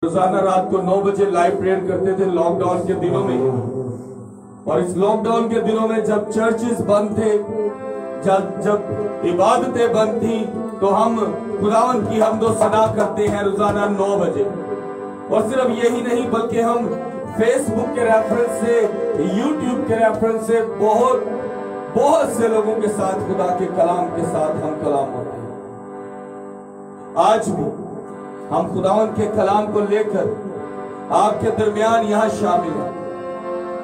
रोजाना रात को 9 बजे लाइव प्रेयर करते थे लॉकडाउन के दिनों में। और इस लॉकडाउन के दिनों में जब चर्चेस बंद थे, जब इबादतें बंद थी, तो हम खुदावंद की हमदो सना करते हैं रोजाना 9 बजे। और सिर्फ यही नहीं बल्कि हम फेसबुक के रेफरेंस से, यूट्यूब के रेफरेंस से बहुत से लोगों के साथ खुदा के कलाम के साथ हम कलाम होते हैं। आज भी हम खुदावंद के कलाम को लेकर आपके दरमियान यहाँ शामिल हैं।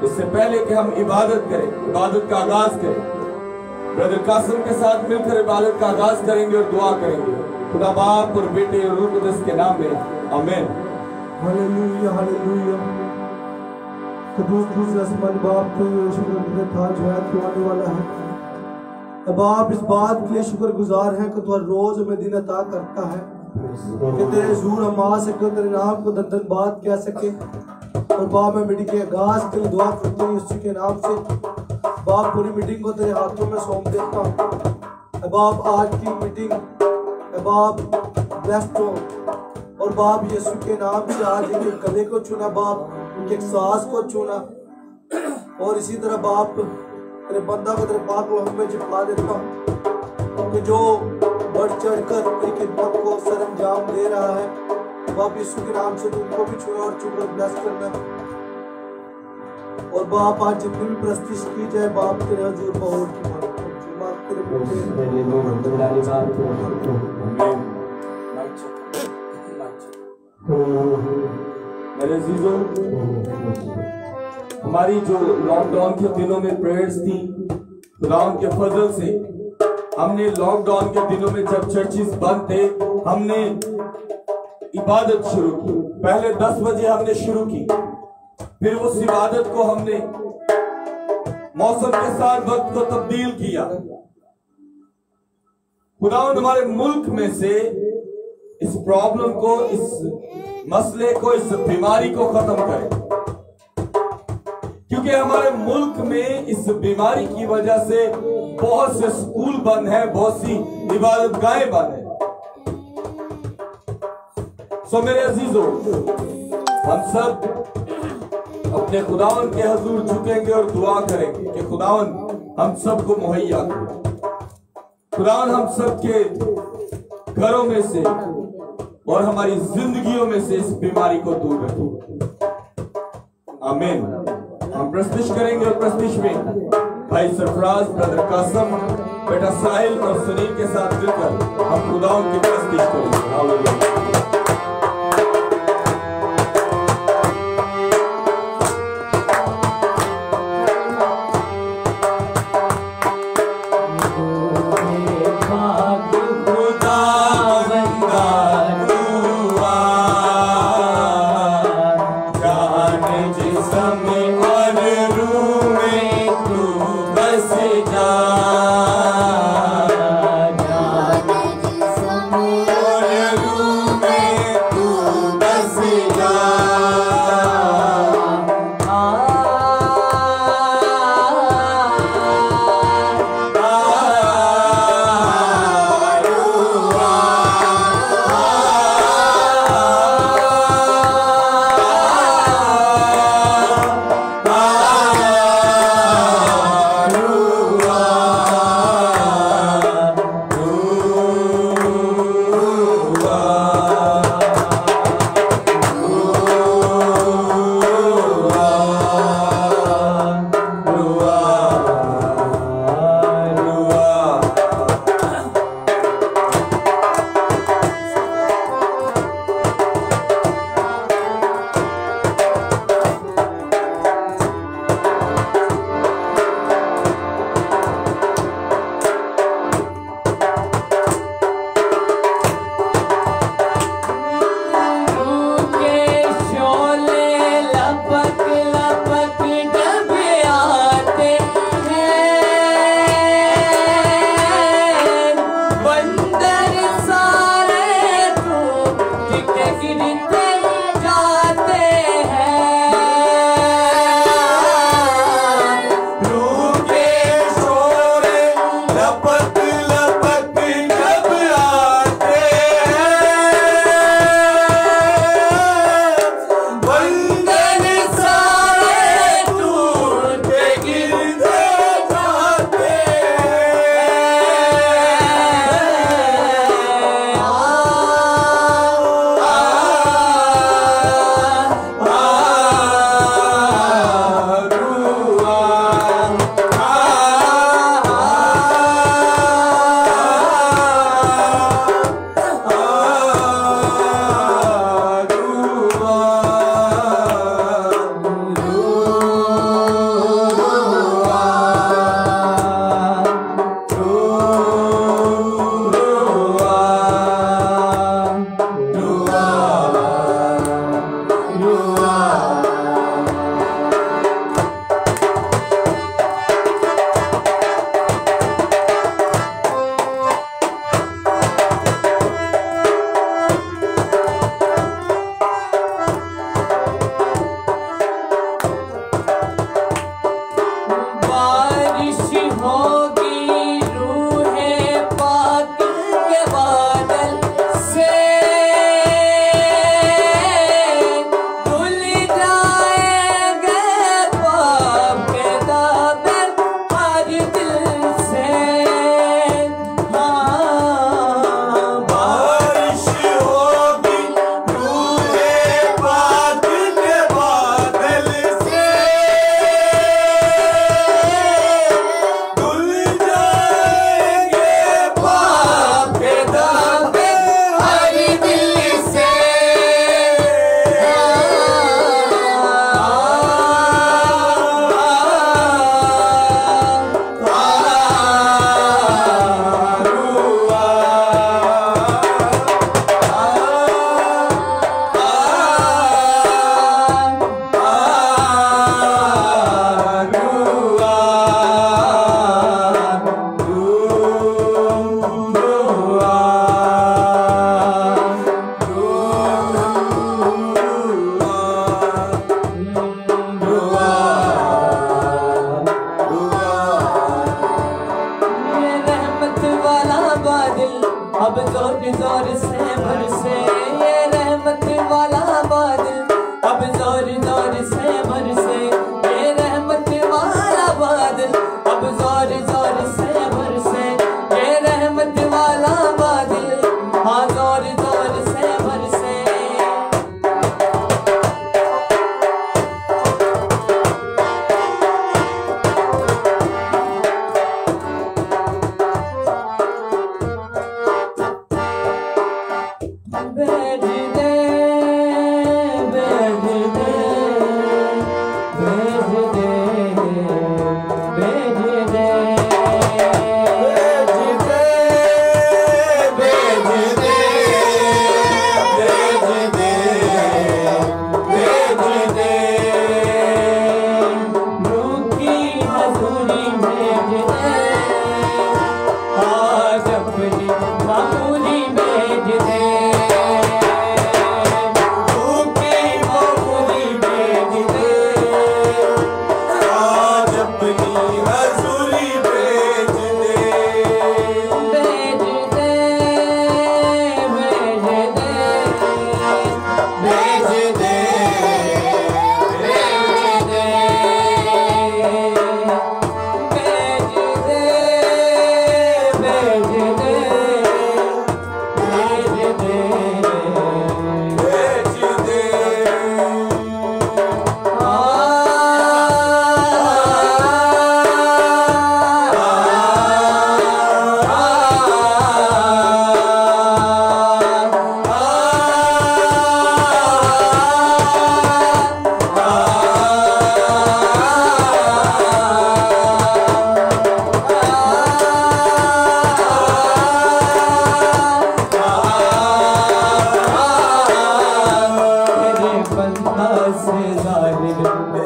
इससे पहले कि हम इबादत करें, इबादत का आगाज करें, ब्रदर कासिम के साथ मिलकर इबादत का आगाज करेंगे और दुआ करेंगे खुदा बाप और बेटे और रूह कुदस के नाम में, आमीन। Hallelujah hallelujah. कदूस रसमन बाप को शुक्र था जो है तो आने वाला है। अब आप इस बात के लिए शुक्रगुजार हैं कि तू हर रोज में दिन अता करता है कि तेरे हुजूर हम आ सके, तेरे नाम को धन बात कह सके। और बाप मैं मीटिंग के आगाज के लिए दुआ करते हैं यीशु के नाम से। बाप पूरी मीटिंग को तेरे हाथों में सौंप देता हूँ। बाप आज की मीटिंग बाप ब्लेस्ड हो। और बाप यीशु के नाम से आज इनके गले को चुना, बाप इनके सांस को चुना। और इसी तरह बाप तेरे बंदा को तेरे पाक लोगों में चिपका देता हूँ कि जो बढ़ चढ़ कर तेरी खिदमत को सरंजाम दे रहा है, बाप यीशु के नाम से तुमको भी छुआ और चुप ब्लेस करना। और बाप आज जितनी भी प्रस्तिश की जाए बाप तेरे हुजूर बहुत मेरे अजीजों, हमारी जो लॉकडाउन के दिनों में प्रेयर्स थी, खुदावंद के फजल से हमने लॉकडाउन के दिनों में जब चर्चेस बंद थे, हमने इबादत शुरू की। पहले 10 बजे हमने शुरू की, फिर उस इबादत को हमने मौसम के साथ वक्त को तब्दील किया। खुदावंद हमारे मुल्क में से इस प्रॉब्लम को, इस मसले को, इस बीमारी को खत्म करे, क्योंकि हमारे मुल्क में इस बीमारी की वजह से बहुत से स्कूल बंद हैं, बहुत सी इबादतगाहें बंद हैं। सो मेरे अजीजों, हम सब अपने खुदावंद के हुजूर झुकेंगे और दुआ करेंगे कि खुदावंद हम सबको मुहैया करे, खुदावंद हम सबके घरों में से और हमारी जिंदगियों में से इस बीमारी को दूर रखे, आमीन। हम प्रस्तुत करेंगे और प्रस्तुत में भाई सरफराज, ब्रदर कासिम, बेटा साहिल और सुनील के साथ मिलकर हम खुदावंद की प्रस्तुत करेंगे। और रूह में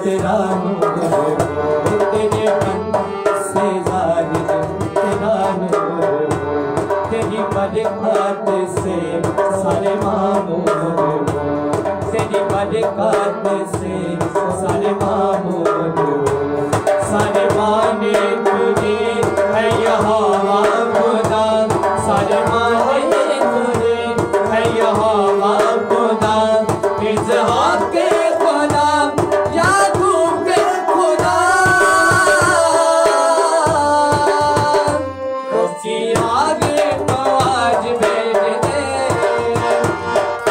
तेरा नूर हो, तेरे बन से जाहिर तेरा नूर हो, तेरी बरकत से सारे मामूर हो, तेरी बरकत से सारे मामूर हो, सारे माने तुझे है यहोवा खुदा, सारे माने तुझे है यहोवा खुदा, इज़हाक के खुदा, याकूब के खुदा, उसी आगे तो आज भेज दे,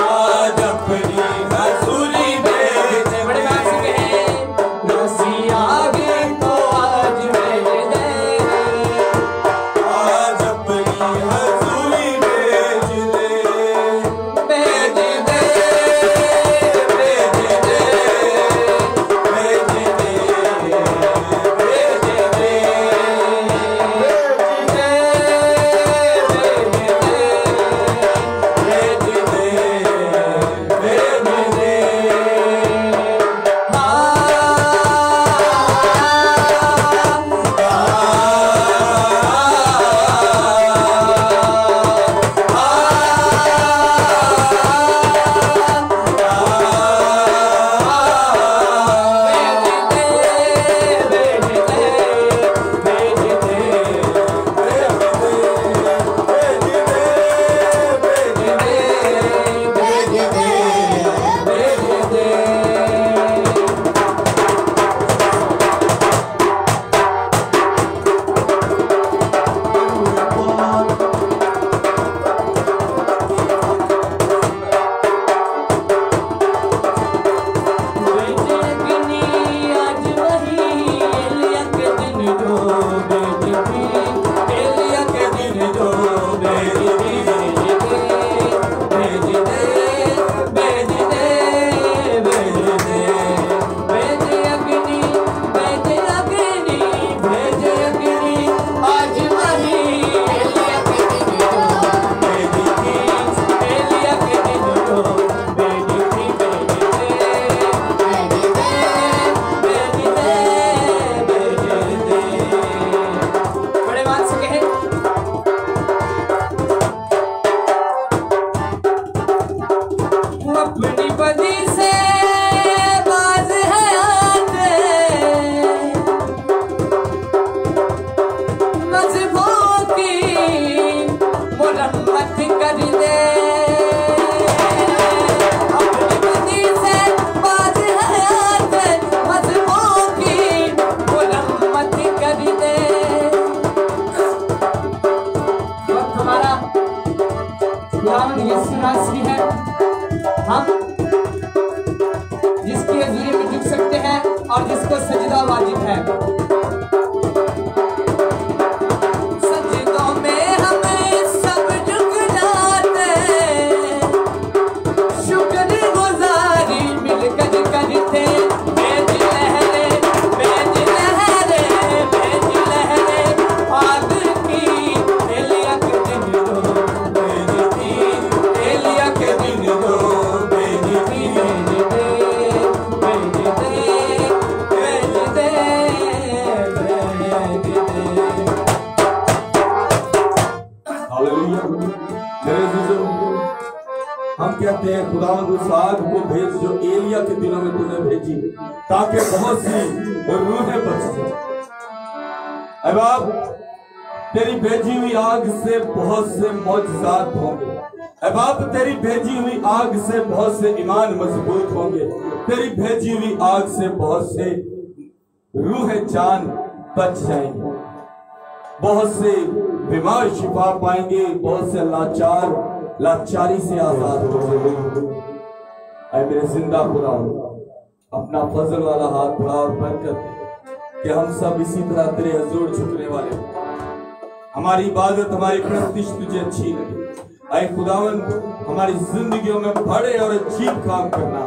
आज अपनी हजूरी भेज दे, बड़े बात से कहे, उसी आगे तो आज भेज दे, आज अपनी हजूरी भेज दे, भेज दे, भेज दे, भेज दे, भेज दे, भेज दे, अपनी बदी से बाज है आते, मजबूर की मुरम्मत कर दे, अपनी बदी से बाज है आते, मजबूर की मुरम्मत कर दे। वक्त हमारा खुदावंद यीशु मसीह है, हम जिसकी हज़ूरी में झुक सकते हैं और जिसको सजदा वाजिब है, सजदों में हमें सब झुक जाते, शुक्रगुजारी मिलकर करते, भेज लहरे, भेज लहरे, भेज लहरे, आग की एलिया के दिन दो, भेजती एलिया के दिन दो, हम कहते हैं खुदावंद उस आग को भेज जो एलिया के दिनों में तूने भेजी, ताकि बहुत सी रूहें बच जाए। ऐ बाप, तेरी भेजी हुई आग से बहुत से मौजज़ात होंगे। ऐ बाप, तेरी भेजी हुई आग से बहुत से ईमान मजबूत होंगे। तेरी भेजी हुई आग से बहुत से रूहें जान बच जाएंगे, बहुत से बीमार शिफा पाएंगे, बहुत से लाचार लाचारी से आजाद हो जाएंगे। ऐ मेरे जिंदा खुदा, अपना फजल वाला हाथ बढ़ा और बरकत दे कि हम सब इसी तरह तेरे हजूर झुकने वाले, हमारी इबादत, हमारी प्रस्तिश तुझे अच्छी लगे। ऐ खुदावंद, हमारी जिंदगियों में बड़े और अजीब काम करना,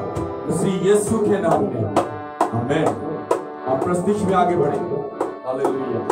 मसीह यीशु के नाम में, आमीन। हम प्रस्तिश में आगे बढ़ेंगे। हालेलुया।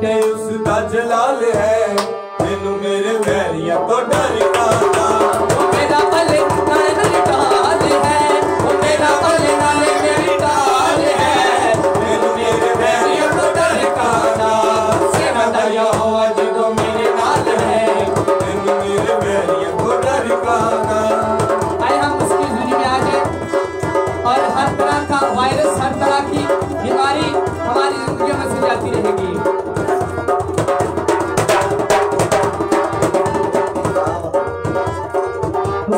ते उसका जलाल है, तेनू मेरे वैरिया तो डर कादा। वो मेरा भले नाले मेरी डाल है, वो मेरा भले नाले मेरी डाल है, तेनू मेरे वैरिया तो डर कादा। सेवा दा यहोवा जो मेरे नाल है। तेनू मेरे वैरिया तो डर कादा। आए हम उसकी जिंदगी में आ गए और हर तरह का वायरस, हर तरह की बीमारी हमारी जिंदगी में से जाती रहेगी।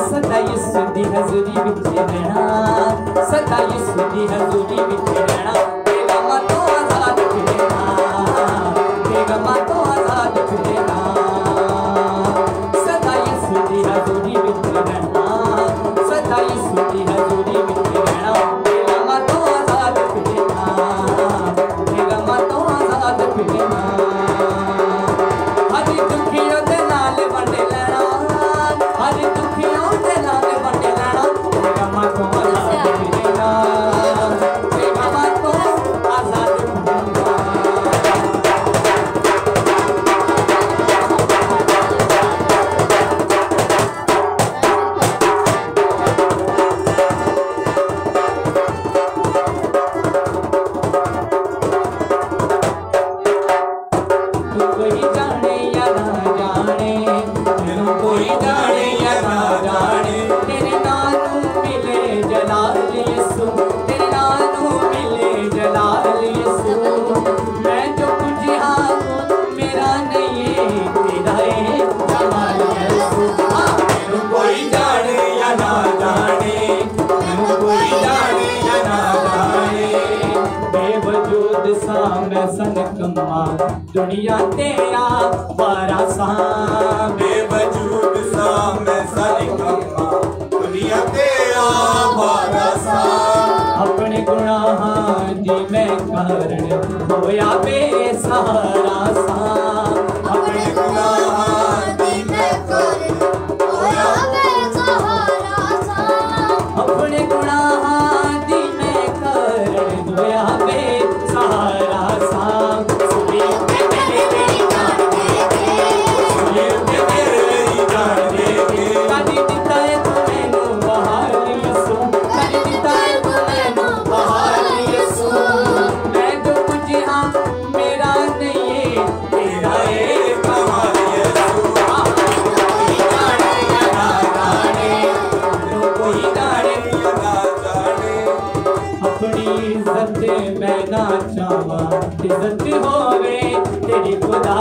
सदा यीशु दी हज़ूरी विच रहना, सदा यीशु दी हज़ूरी विच रहना, बेगमा तो आजाद फिरना, बेगमा तो आजाद फिरना। सदा यीशु दी हज़ूरी विच रहना, सदा यीशु दी हज़ूरी विच रहना, बेगमा तो आजाद फिरना, बेगमा तो आजाद फिरना। हर दुखियों दे नाल वंड लेना, हर दुखियों दे नाल वंड लेना, बेगमा तो आजाद फिरना, बेगमा तो आजाद फिरना। तू कोई जाने या ना जाने, तेनू कोई जाने या ना जाने, तेरे नानू मिले जलाल यीशु, तेरे नानू मिले जलाल यीशु। मैं जो कुछ हाँ मेरा नहीं है, तेरा है जमाल यीशु। हाँ, तेनू कोई जाने या ना जाने, तेनू कोई जाने या ना जाने। बेवजूद सा मैं सनकम्मा, दुनिया तेरा बारा सा। बेवजूद सा मैं सनकम्मा, दुनिया तेरा बारा सा। अपने गुनाहां दी मैं कारण होया बेसहारा सा। अपने गुनाहां दी मैं कारण होया बेसहारा सा। अपने गुनाहां दी मैं कारण होया बेसहारा सा। सुनिए मेरे जान देके, ये मेरे लिए जान देके। कदी दिता है तू मैनू बहार यीशु, कदी दिता है तू मैनू बहार यीशु। मैं जो कुछ हाँ मेरा नहीं है, तेरा है कमाल यीशु। कोई जाने या ना जाने, कोई जाने या ना जाने। अपनी इज्जत मैं ना चाहवा, इज्जत होवे तेरी खुदा।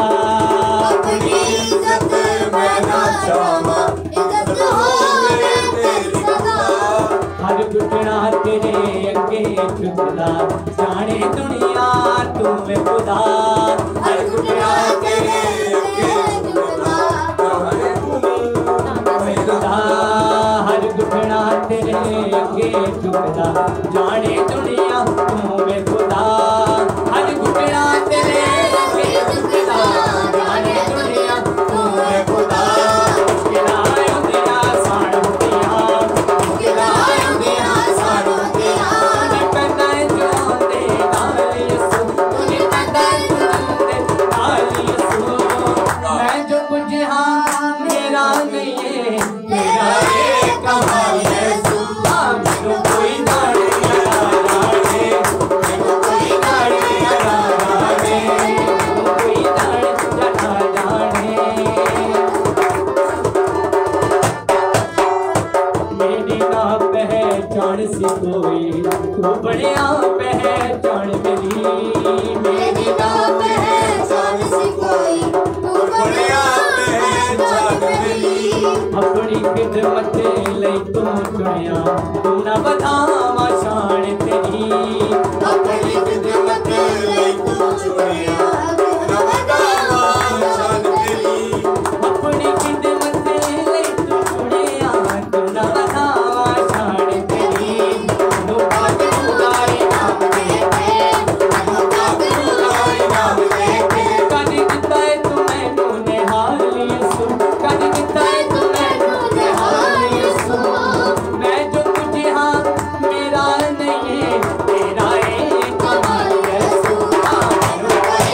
अपनी इज्जत मैं ना चाहवा, इज्जत होवे तेरी खुदा। हर घुटना तेरे अगे झुकदा, जाने दुनिया तू मैं खुदा। हर घुटना तेरे तेरे झुकदा, जाने मैं खुदा। हर घुटना तेरे अगे झुकदा, जाने दुनिया तू मैं खुदा। हर घुटना तेरे अगे झुकदा, जाने दुनिया तू मैं खुदा। मुश्किलां होंदियां सान होंदियां, मुश्किलां होंदियां सान होंदियां, तूने पैदा जोंदे नाल यीशु, तूने पैदा जोंदे नाल यीशु। मैं जो कुछ हाँ मेरा नहीं है, तेरा है कमाल यीशु। हाँ, मैनू कोई जाने या ना जाने, मैनू कोई जाने या ना जाने, मैनू कोई जाने या ना जाने। मेरी ना पहचान सी कोई, तू बढ़िया पहचान मेरी। मेरी ना पहचान सी कोई, तू बढ़िया पहचान मेरी। अपनी खिदमत लई तू चुनिया, तू ना बतावा शान तेरी। अपनी खिदमत लई तू चुनिया, तू ना बतावा शान तेरी। अपनी खिदमत लई तू चुनिया, तू ना बतावा शान तेरी। अनोखा गुरुदारे नाम देके, अनोखा गुरुदारे नाम देके। कदी दिता है तू मैनू निहाल यीशु, कदी दिता है तू मैनू निहाल यीशु। मैं जो कुछ हाँ मेरा नहीं है, तेरा है कमाल यीशु। हाँ, मैनू कोई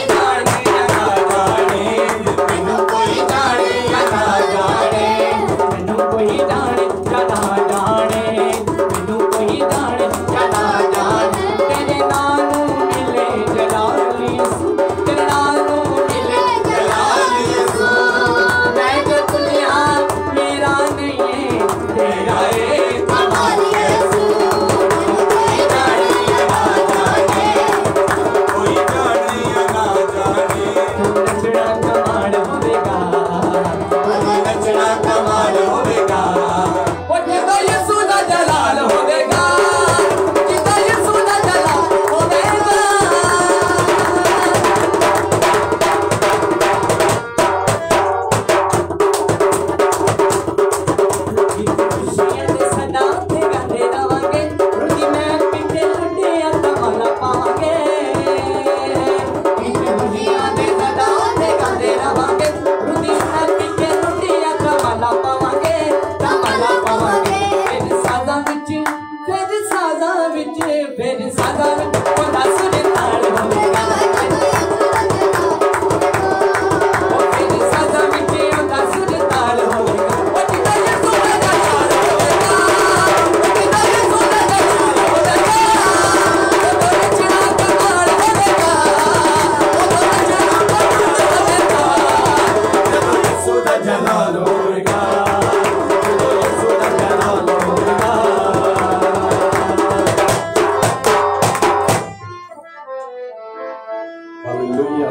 हालेलुया।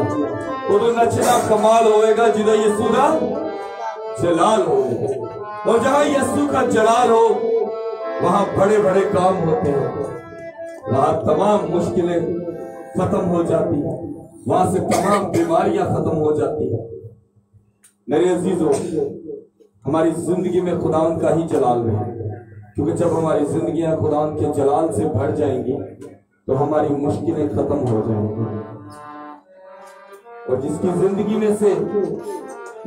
उदो नचना कमाल होएगा जिधर यीशु का जलाल होएगा, और जहां यीशु का जलाल हो वहां बड़े बड़े काम होते हैं, वहां तमाम मुश्किलें खत्म हो जाती है, वहां से तमाम बीमारियां खत्म हो जाती है। मेरे अजीजों, हमारी जिंदगी में खुदावन का ही जलाल रहे, क्योंकि जब हमारी जिंदगियां खुदावन के जलाल से भर जाएंगी तो हमारी मुश्किलें खत्म हो जाएंगी। और जिसकी जिंदगी में से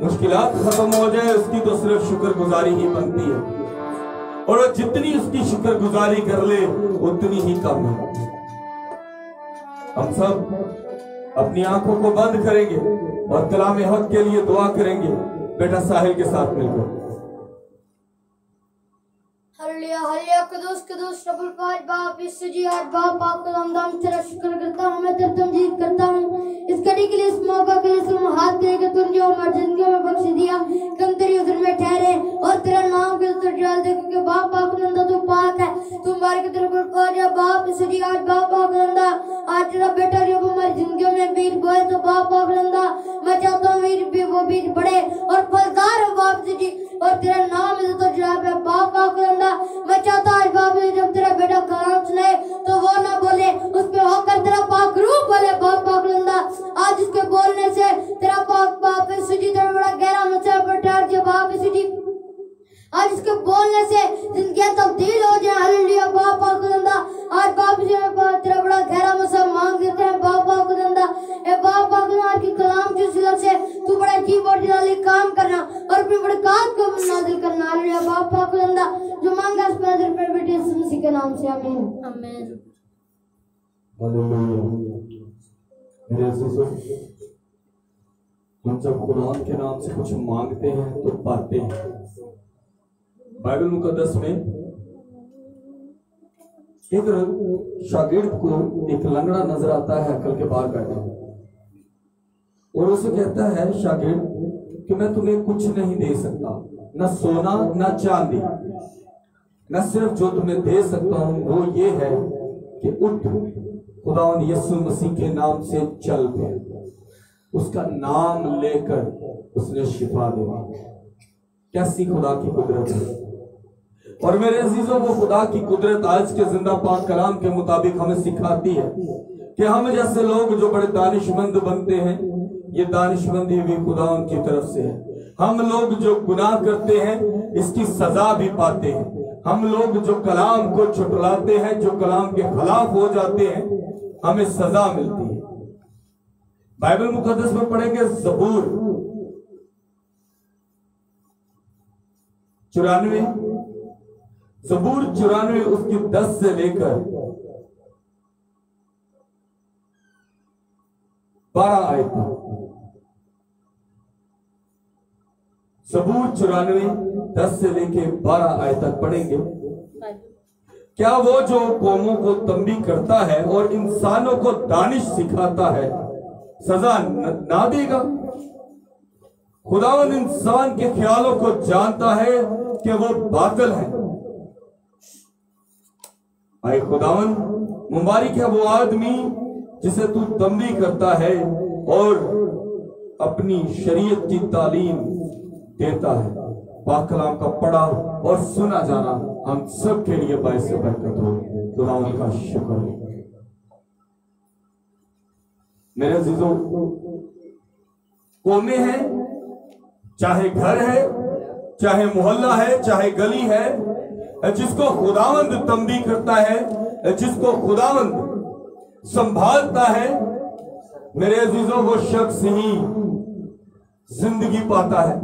मुश्किलात खत्म हो जाए उसकी तो सिर्फ शुक्रगुजारी ही बनती है, और जितनी उसकी शुक्रगुजारी कर ले उतनी ही कम है। हम सब अपनी आंखों को बंद करेंगे और कलाम हक के लिए दुआ करेंगे बेटा साहिल के साथ मिलकर। हालेलुया हालेलुया, कदूस कदूस रब्बुल पाक बाप यीशु जी आज बाप पाक का हमदाम तेरा शुक्र करता हूं, मैं तेरा तमजीद करता हूं इस घड़ी के लिए, इस मौका के लिए, इस हाथ के लिए तूने जो हमारी जिंदगी में बख्श दिया कि हम तेरी हुजूर में ठहरे और तेरा नाम के ऊपर डाल दे, क्योंकि बाप पाक खुदा तू पाक है, तू हमारे के तेरे पर या बाप यीशु जी आज बाप पाक खुदा आज तेरा बेटा जो हमारी जिंदगी में बीज बोए तो बाप पाक खुदा मैं चाहता हूं वीर भी वो बीज बढ़े और फलदार हो बाप जी, और तेरा नाम है तो जवाब है बाप पाक खुदा। मैं चाहता हूं आज बाप जब तेरा बेटा कलाम सुनाए तो वो ना बोले, उस पे होकर तेरा पाक रूह बोले बाप पाक खुदा। आज इसके बोलने से तेरा पाक बाप यीशु जी तेरा बड़ा गहरा मचा पर ठहर जा बाप यीशु जी, आज इसके बोलने से जिंदगी तब्दील हो जाए। हालेलुया बाप पाक खुदा। आज बाप जी तेरा बड़ा गहरा मसा मांग देते हैं बाप पाक खुदा, ए बाप पाक खुदा आज की कलाम के सिला से तू बड़ा जीव और जलाली काम करना और अपनी बरकत को नाज़िल करना। हालेलुया बाप पाक खुदा, जो मांगा इस पर बेटे यीशु मसीह के नाम से आमीन आमीन। हालेलुया। मेरे अजीजों, हम जब खुदा के नाम से कुछ मांगते हैं तो पाते हैं। बाइबल मुकद्दस में एक शागिर्द को एक लंगड़ा नजर आता है अकल के बाहर बैठा, और उसे कहता है शागिर्द कि मैं तुम्हें कुछ नहीं दे सकता, न सोना न चांदी, मैं सिर्फ जो तुम्हें दे सकता हूं वो ये है कि उठ खुदावन यीशु मसीह के नाम से चल पे। उसका नाम लेकर उसने शिफा दी। कैसी खुदा की कुदरत है। और मेरे अजीजों, वो खुदा की कुदरत आज के जिंदा पाक कलाम के मुताबिक हमें सिखाती है कि हम जैसे लोग जो बड़े दानिशमंद बनते हैं, ये दानिशमंदी भी खुदा की तरफ से है। हम लोग जो गुनाह करते हैं इसकी सजा भी पाते हैं। हम लोग जो कलाम को छुटलाते हैं, जो कलाम के खिलाफ हो जाते हैं, हमें सजा मिलती है। बाइबल मुकद्दस में पढ़ेंगे ज़बूर 94 उसकी 10 से लेकर 12 आयत तक। ज़बूर 94 10 से लेकर 12 आयत तक पढ़ेंगे। क्या वो जो कौमों को तंबी करता है और इंसानों को दानिश सिखाता है सजा ना देगा? खुदावन इंसान के ख्यालों को जानता है कि वो बातिल है। आए खुदावन, मुबारक है वो आदमी जिसे तू तंबी करता है और अपनी शरीयत की तालीम देता है। पाक कलाम का पढ़ा और सुना जाना हम सब के लिए बायस बरकत हो। खुदावन का शुक्र है। मेरे अजीजों, कौमें हैं, चाहे घर है, चाहे मोहल्ला है, चाहे गली है, जिसको खुदावंद तंबी करता है, जिसको खुदावंद संभालता है, मेरे अजीजों, वो शख्स ही जिंदगी पाता है।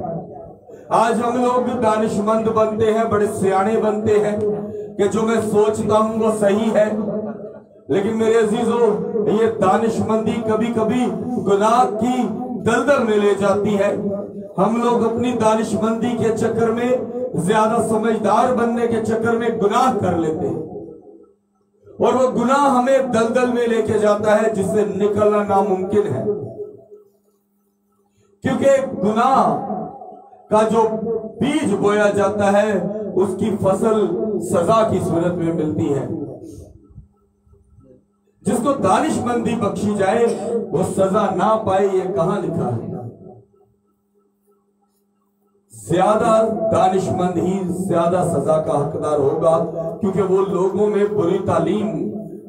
आज हम लोग दानिशमंद बनते हैं, बड़े सियाने बनते हैं कि जो मैं सोचता हूं वो सही है, लेकिन मेरे अजीजों, ये दानिशमंदी कभी कभी गुनाह की दलदल में ले जाती है। हम लोग अपनी दानिशमंदी के चक्कर में, ज्यादा समझदार बनने के चक्कर में गुनाह कर लेते हैं, और वो गुनाह हमें दलदल में लेके जाता है जिससे निकलना नामुमकिन है। क्योंकि गुनाह का जो बीज बोया जाता है उसकी फसल सजा की सूरत में मिलती है। जिसको दानिशमंदी बख्शी जाए वो सजा ना पाए, ये कहां लिखा है? ज्यादा दानिशमंद ही ज्यादा सजा का हकदार होगा, क्योंकि वो लोगों में बुरी तालीम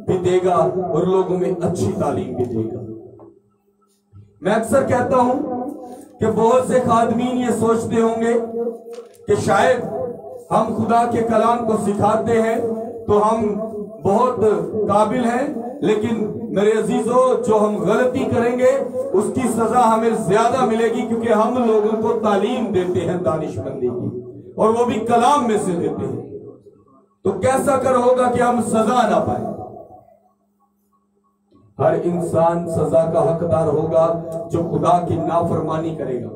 भी देगा और लोगों में अच्छी तालीम भी देगा। मैं अक्सर कहता हूं कि बहुत से खादमीन ये सोचते होंगे कि शायद हम खुदा के कलाम को सिखाते हैं तो हम बहुत काबिल हैं, लेकिन मेरे अजीजों जो हम गलती करेंगे उसकी सजा हमें ज्यादा मिलेगी, क्योंकि हम लोगों को तालीम देते हैं दानिशमंदी की, और वो भी कलाम में से देते हैं। तो कैसा कर होगा कि हम सजा ना पाए? हर इंसान सजा का हकदार होगा जो खुदा की नाफरमानी करेगा।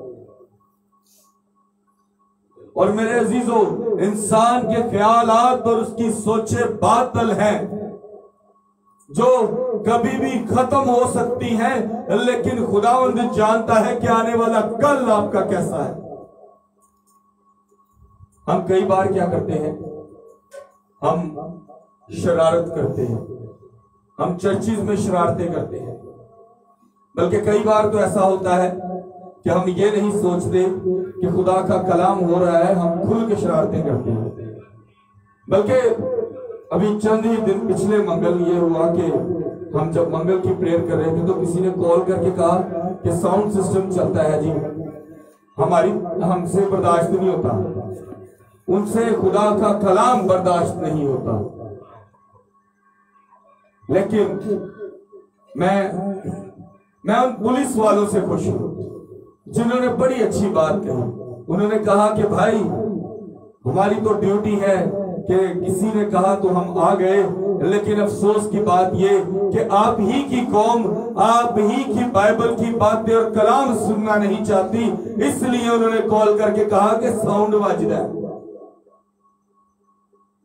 और मेरे अजीजों, इंसान के ख्यालात और उसकी सोचे बातल हैं जो कभी भी खत्म हो सकती हैं, लेकिन खुदावंद जानता है कि आने वाला कल आपका कैसा है। हम कई बार क्या करते हैं? हम शरारत करते हैं, हम चर्चिज में शरारतें करते हैं, बल्कि कई बार तो ऐसा होता है कि हम ये नहीं सोचते कि खुदा का कलाम हो रहा है, हम खुल के शरारतें करते हैं। बल्कि अभी चंद ही दिन पिछले मंगल ये हुआ कि हम जब मंगल की प्रेयर कर रहे थे तो किसी ने कॉल करके कहा कि साउंड सिस्टम चलता है जी, हमसे बर्दाश्त नहीं होता, उनसे खुदा का कलाम बर्दाश्त नहीं होता। लेकिन मैं उन पुलिस वालों से खुश हूं जिन्होंने बड़ी अच्छी बात कही। उन्होंने कहा कि भाई हमारी तो ड्यूटी है कि किसी ने कहा तो हम आ गए, लेकिन अफसोस की बात ये कि आप ही की कौम, आप ही की बाइबल की बातें और कलाम सुनना नहीं चाहती, इसलिए उन्होंने कॉल करके कहा कि साउंड वाजिद है।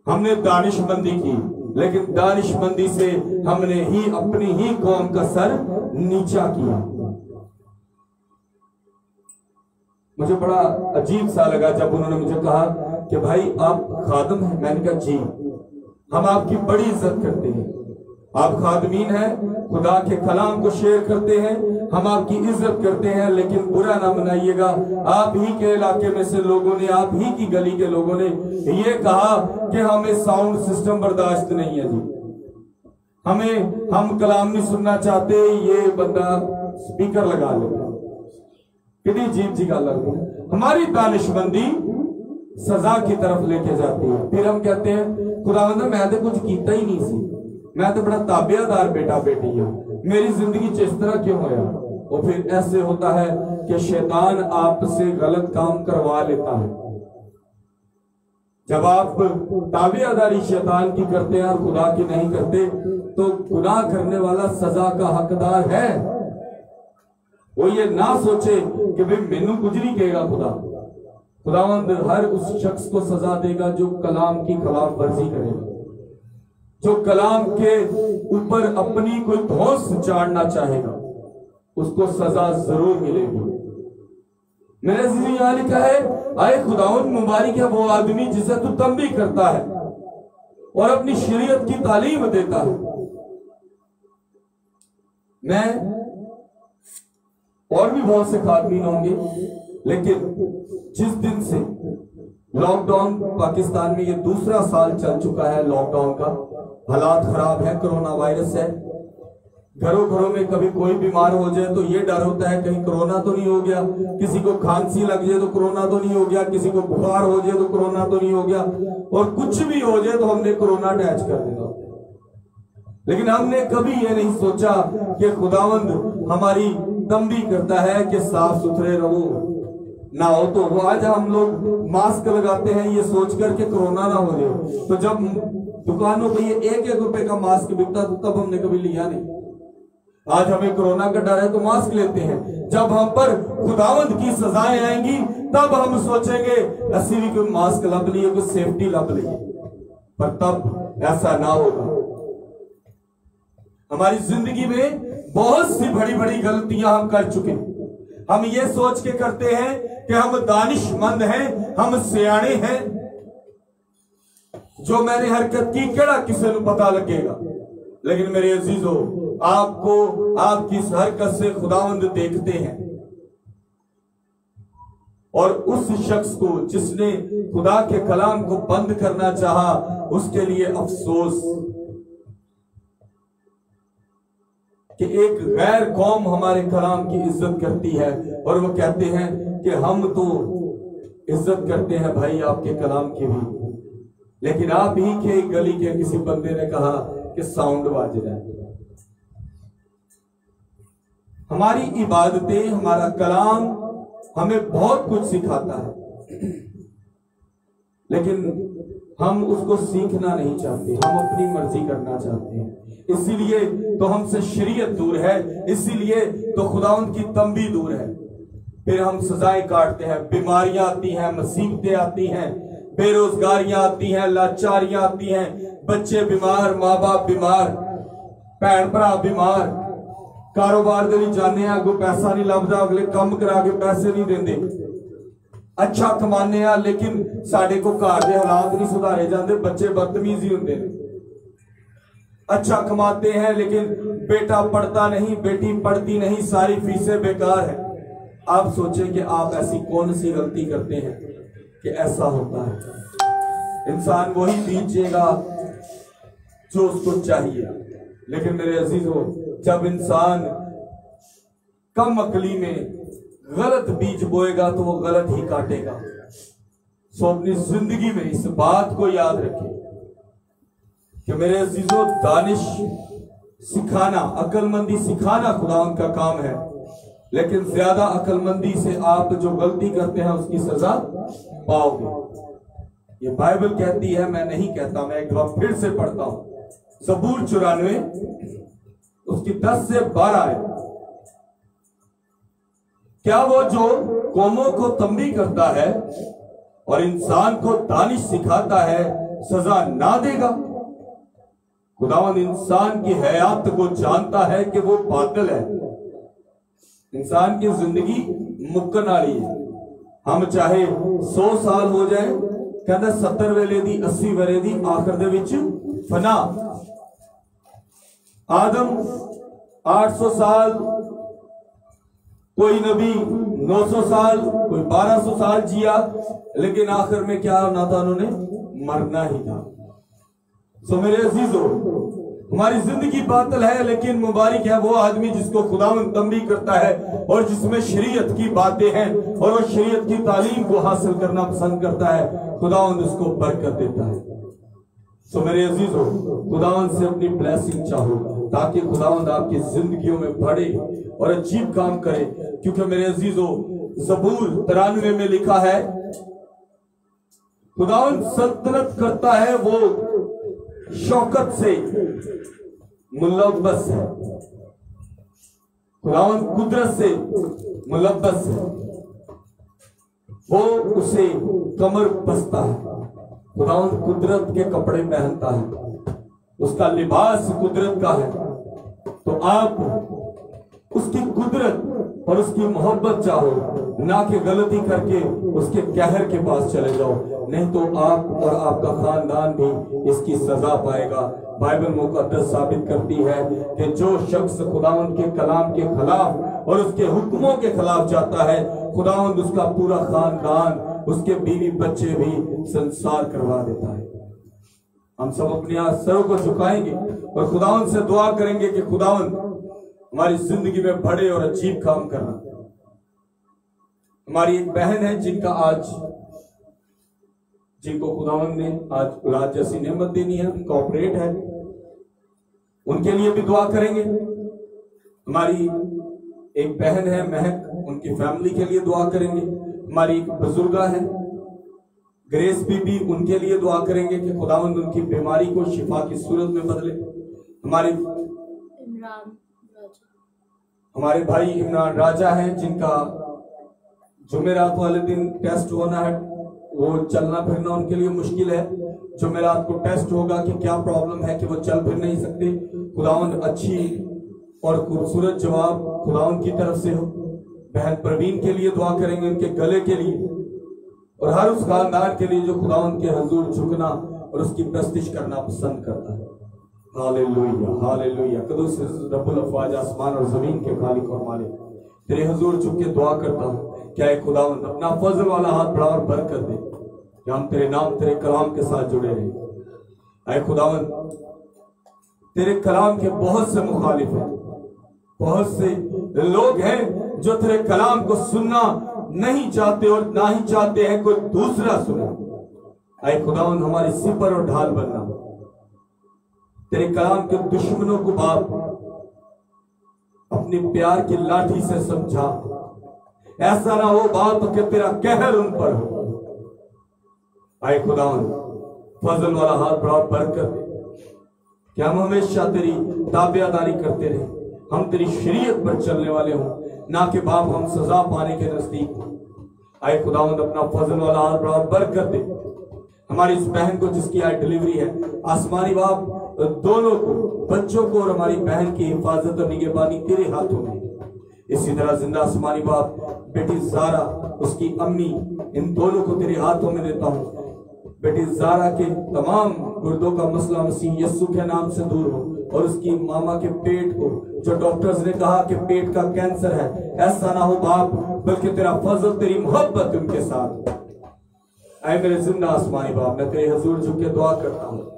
हमने दानिशमंदी की, लेकिन दानिशमंदी से हमने ही अपनी ही कौम का सर नीचा किया। मुझे बड़ा अजीब सा लगा जब उन्होंने मुझे कहा कि भाई आप खादम हैं। मैंने कहा जी, हम आपकी बड़ी इज्जत करते हैं, आप खादमीन हैं, खुदा के कलाम को शेयर करते हैं, हम आपकी इज्जत करते हैं, लेकिन बुरा ना मनाइएगा। आप ही के इलाके में से लोगों ने, आप ही की गली के लोगों ने ये कहा कि हमें साउंड सिस्टम बर्दाश्त नहीं है जी, हम कलाम नहीं सुनना चाहते, ये बंदा स्पीकर लगा लेगा। कितनी अजीब जी गल लगती है। हमारी दानिशमंदी सजा की तरफ लेके जाती है। फिर हम कहते हैं खुदावंद मैं तो कुछ कीता ही नहीं सी, मैं तो बड़ा ताबेदार बेटा बेटी हूं, मेरी जिंदगी च इस तरह क्यों होया? और फिर ऐसे होता है कि शैतान आपसे गलत काम करवा लेता है। जब आप ताबेदारी शैतान की करते हैं और खुदा की नहीं करते, तो गुनाह करने वाला सजा का हकदार है। वो ये ना सोचे कि भाई मैनू कुछ नहीं कहेगा खुदावंद हर उस शख्स को सजा देगा जो कलाम की खिलाफ वर्जी करेगा, जो कलाम के ऊपर अपनी कोई धौंस चाड़ना चाहेगा, उसको सजा जरूर मिलेगी। मेरे ज़िंदगी यहाँ लिखा है, आए खुदावंद मुबारक है वो आदमी जिसे तू तंबी करता है और अपनी शरीयत की तालीम देता है। मैं और भी बहुत से खादमीन होंगे, लेकिन जिस दिन से लॉकडाउन पाकिस्तान में ये दूसरा साल चल चुका है, लॉकडाउन का हालात खराब है, कोरोना वायरस है, घरों घरों में कभी कोई बीमार हो जाए तो ये डर होता है कहीं कोरोना तो नहीं हो गया, किसी को खांसी लग जाए तो कोरोना तो नहीं हो गया, किसी को बुखार हो जाए तो कोरोना तो नहीं हो गया, और कुछ भी हो जाए तो हमने कोरोना अटैच कर देना। लेकिन हमने कभी ये नहीं सोचा कि खुदावंद हमारी तंबी करता है कि साफ सुथरे रहो, ना हो तो वो। आज हम लोग मास्क लगाते हैं ये सोचकर के कोरोना ना हो जाए, तो जब दुकानों पे ये 1-1 रुपए का मास्क बिकता तो तब हमने कभी लिया नहीं। आज हमें कोरोना का डर है तो मास्क लेते हैं। जब हम पर खुदावंद की सजाएं आएंगी तब हम सोचेंगे असी भी कोई मास्क लब लिए, कोई सेफ्टी लब लिए, पर तब ऐसा ना होगा। हमारी जिंदगी में बहुत सी बड़ी बड़ी गलतियां हम कर चुके हैं। हम ये सोच के करते हैं कि हम दानिशमंद हैं, हम सियाणे हैं, जो मैंने हरकत की केड़ा किसी को पता लगेगा। लेकिन मेरे अजीजों, आपको आपकी इस हरकत से खुदावंद देखते हैं, और उस शख्स को जिसने खुदा के कलाम को बंद करना चाहा, उसके लिए अफसोस कि एक गैर कौम हमारे कलाम की इज्जत करती है और वो कहते हैं कि हम तो इज्जत करते हैं भाई आपके कलाम की भी, लेकिन आप ही के गली के किसी बंदे ने कहा कि साउंड बाज रहा है। हमारी इबादतें, हमारा कलाम हमें बहुत कुछ सिखाता है, लेकिन हम उसको सीखना नहीं चाहते, हम अपनी मर्जी करना चाहते हैं। इसीलिए तो हमसे शरीयत दूर है, इसीलिए तो खुदावंद की तंबी दूर है। फिर हम सजाएं काटते हैं, बीमारियां आती हैं, मुसीबतें आती हैं, बेरोजगारियां आती हैं, लाचारियां आती हैं, बच्चे बीमार, माँ बाप बीमार, भैन भरा बीमार, कारोबार दे नहीं जाने, अगो पैसा नहीं लभदा, अगले कम करा के पैसे नहीं देंदे, अच्छा कमाने आ लेकिन साडे को घर के हालात नहीं सुधारे जाते, बच्चे बदतमीज ही होंगे। अच्छा कमाते हैं लेकिन बेटा पढ़ता नहीं, बेटी पढ़ती नहीं, सारी फीसें बेकार है। आप सोचें कि आप ऐसी कौन सी गलती करते हैं कि ऐसा होता है। इंसान वही बीजेगा जो उसको चाहिए, लेकिन मेरे अजीजों, जब इंसान कम अकली में गलत बीज बोएगा तो वो गलत ही काटेगा। सो अपनी जिंदगी में इस बात को याद रखें कि मेरे अजीजों, दानिश सिखाना, अकलमंदी सिखाना खुदावंद का काम है, लेकिन ज्यादा अकलमंदी से आप जो गलती करते हैं उसकी सजा पाओगे। ये बाइबल कहती है, मैं नहीं कहता, मैं एक बार फिर से पढ़ता हूं। ज़बूर 94 उसकी 10 से 12 है। क्या वो जो कौमों को तंबी करता है और इंसान को दानिश सिखाता है सजा ना देगा? खुदावंद इंसान की हयात को जानता है कि वो बादल है। इंसान की जिंदगी मुक्कन वाली है। हम चाहे 100 साल हो जाए, कहते 70 वेले दी 80 वेले दी, आखिर दे विच फना। आदम 800 साल, कोई नबी 900 साल, कोई 1200 साल जिया, लेकिन आखिर में क्या होना था? उन्होंने मरना ही था। सो मेरे अजीजों, हमारी जिंदगी बातिल है, लेकिन मुबारक है वो आदमी जिसको खुदावंद तंबी करता है और जिसमें शरीयत की बातें हैं और वो शरीयत की तालीम को हासिल करना पसंद करता है। खुदावंद उसको बरकत देता है। सो मेरे अजीजों, खुदावंद से अपनी ब्लेसिंग चाहो ताकि खुदावंद आपकी जिंदगियों में बढ़े और अजीब काम करे। क्योंकि मेरे अजीजों, ज़बूर 93 में लिखा है, खुदावंद सल्तनत करता है, वो शौकत से मुलव्वस है। खुदावंद कुदरत से मुलव्वस है, वो उसे कमर बसता है। खुदावंद कुदरत के कपड़े पहनता है, उसका लिबास कुदरत का है। तो आप उसकी कुदरत और उसकी मोहब्बत चाहो, ना कि गलती करके उसके कहर के पास चले जाओ, नहीं तो आप और आपका खानदान भी इसकी सजा पाएगा। बाइबल मुकद्दस साबित करती है कि जो शख्स खुदावंद के कलाम के खिलाफ और उसके हुक्मों के खिलाफ जाता है, खुदावंद उसका पूरा खानदान, उसके बीवी बच्चे भी संसार करवा देता है। हम सब अपने सरों को झुकाएंगे और खुदावंद से दुआ करेंगे कि खुदावंद हमारी जिंदगी में बड़े और अजीब काम करना। हमारी एक बहन है जिनको खुदावंद ने आज औलाद जैसी नेमत देनी है, उनका ऑपरेट है, उनके लिए भी दुआ करेंगे। हमारी एक बहन है महक, उनकी फैमिली के लिए दुआ करेंगे। हमारी एक बुजुर्गा है ग्रेस बीबी, उनके लिए दुआ करेंगे कि खुदावंद उनकी बीमारी को शिफा की सूरत में बदले। हमारे भाई इमरान राजा हैं, जिनका जुमेरात वाले दिन टेस्ट होना है, वो चलना फिरना उनके लिए मुश्किल है। जुमेरात को टेस्ट होगा कि क्या प्रॉब्लम है कि वो चल फिर नहीं सकते। खुदावंद अच्छी और खूबसूरत जवाब खुदावंद की तरफ से हो। बहन प्रवीण के लिए दुआ करेंगे, उनके गले के लिए और हर उस खानदान के लिए जो खुदावंद के हुजूर झुकना और उसकी प्रस्तिश करना पसंद करता है। Hallelujah hallelujah. कदूस रब्बुल अफ़वाज आसमान और जमीन के खालिक और मालिक, तेरे हुजूर झुक के दुआ करता हूँ, क्या खुदावंद अपना फजल वाला हाथ बढ़ा और बरकत दे कि हम तेरे नाम तेरे कलाम के साथ जुड़े रहे। ऐ खुदावंद, तेरे कलाम के बहुत से मुखालिफ हैं, बहुत से लोग हैं जो तेरे कलाम को सुनना नहीं चाहते और ना ही चाहते हैं कोई दूसरा सुने। ऐ खुदावंद, हमारी सिपर और ढाल बनना, तेरे कलाम के दुश्मनों को बाप अपने प्यार की लाठी से समझा। ऐसा ना हो बाप कि तेरा कहर उन पर हो। आए खुदावन, फजल वाला हाथ बढ़ा बरकत दे कि हम हमेशा तेरी ताबेदारी करते रहे, हम तेरी शरीयत पर चलने वाले हों, ना कि बाप हम सजा पाने के नजदीक हो। आए खुदावंद, अपना फजल वाला हाथ बढ़ा बरकत दे हमारी इस बहन को जिसकी आज डिलीवरी है। आसमानी बाप दोनों को, बच्चों को और हमारी बहन की हिफाजत और निगहबानी तेरे हाथों में। इसी तरह जिंदा आसमानी बाप बेटी जारा, उसकी अम्मी, इन दोनों को तेरे हाथों में देता हूँ। बेटी जारा के तमाम गुर्दों का मसला मसीह यीशु के नाम से दूर हो, और उसकी मामा के पेट को, जो डॉक्टर्स ने कहा कि पेट का कैंसर है, ऐसा ना हो बाप, बल्कि तेरा फजल तेरी मोहब्बत उनके साथ। ऐ मेरे जिंदा आसमानी बाप, मैं तेरे हुजूर झुक के दुआ करता हूँ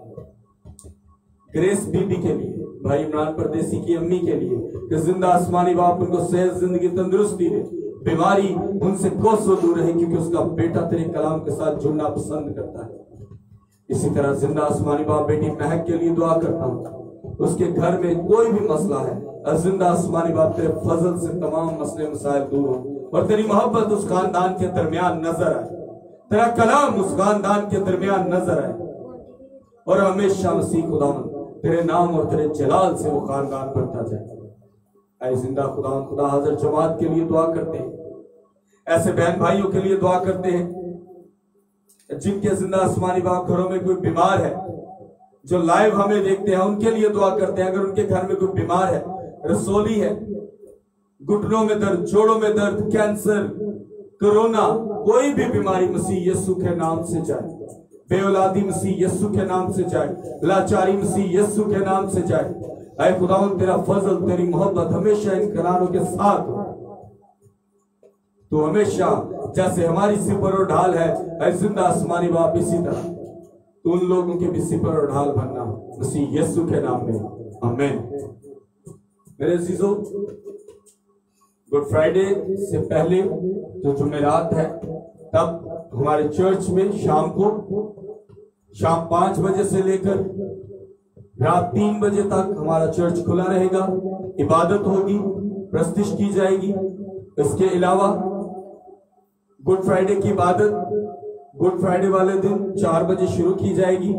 ग्रेस बीबी के लिए, भाई इमरान परदेसी की अम्मी के लिए, कि जिंदा आसमानी बाप उनको सेहत, जिंदगी, तंदुरुस्ती दे, बीमारी उनसे कोसों दूर रहे, क्योंकि उसका बेटा तेरे कलाम के साथ जुड़ना पसंद करता है। इसी तरह जिंदा आसमानी बाप बेटी महक के लिए दुआ करता हूँ, उसके घर में कोई भी मसला है, और जिंदा आसमानी बाप तेरे फजल से तमाम मसले मसाइल दूर हो, और तेरी मोहब्बत उस खानदान के दरमियान नजर आए, तेरा कलाम उस खानदान के दरमियान नजर आए, और हमेशा मसीह खुदावन तेरे नाम और तेरे जलाल से वो खानदान बढ़ता जाए। ऐ जिंदा खुदावन, खुदा हाजिर जमात के लिए दुआ करते हैं, ऐसे बहन भाइयों के लिए दुआ करते हैं जिनके जिंदा आसमानी बाप घरों में कोई बीमार है, जो लाइव हमें देखते हैं उनके लिए दुआ करते हैं। अगर उनके घर में कोई बीमार है, रसोली है, घुटनों में दर्द, जोड़ों में दर्द, कैंसर, कोरोना, कोई भी बीमारी मसीह यीशु के नाम से जाए, बेऔलादी मसीह यीशु के नाम से जाए, लाचारी मसीह यीशु के नाम से जाए। ऐ खुदावंद, तेरा फजल तेरी मोहब्बत हमेशा इन घरानों के साथ हो। तो हमेशा जैसे हमारी सिपर और ढाल है, ऐ जिंदा आसमानी बाप इसी तरह तो उन लोगों के भी सिपर और ढाल बनना मसीह यीशु के नाम में, आमीन। मेरे अजीजों, गुड फ्राइडे से पहले जो जुमेरात है, तब हमारे चर्च में शाम 5 बजे से लेकर रात 3 बजे तक हमारा चर्च खुला रहेगा। इबादत होगी, प्रस्तुति की जाएगी। इसके अलावा गुड फ्राइडे की इबादत गुड फ्राइडे वाले दिन 4 बजे शुरू की जाएगी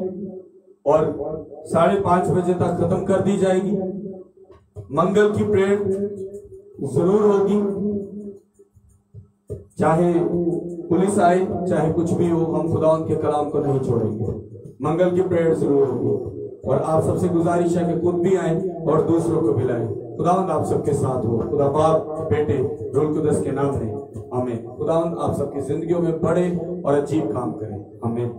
और 5:30 बजे तक खत्म कर दी जाएगी। मंगल की प्रेयर जरूर होगी, चाहे पुलिस आए, चाहे कुछ भी हो, हम खुदावंद के कलाम को नहीं छोड़ेंगे। मंगल की प्रेयर जरूर होगी और आप सबसे गुजारिश है कि खुद भी आए और दूसरों को भी लाएं। खुदावंद आप सबके साथ हो। खुदा बाप, बेटे, रूह कुदस के नाम में, आमीन। खुदावंद आप सबकी जिंदगियों में बड़े और अजीब काम करें, आमीन।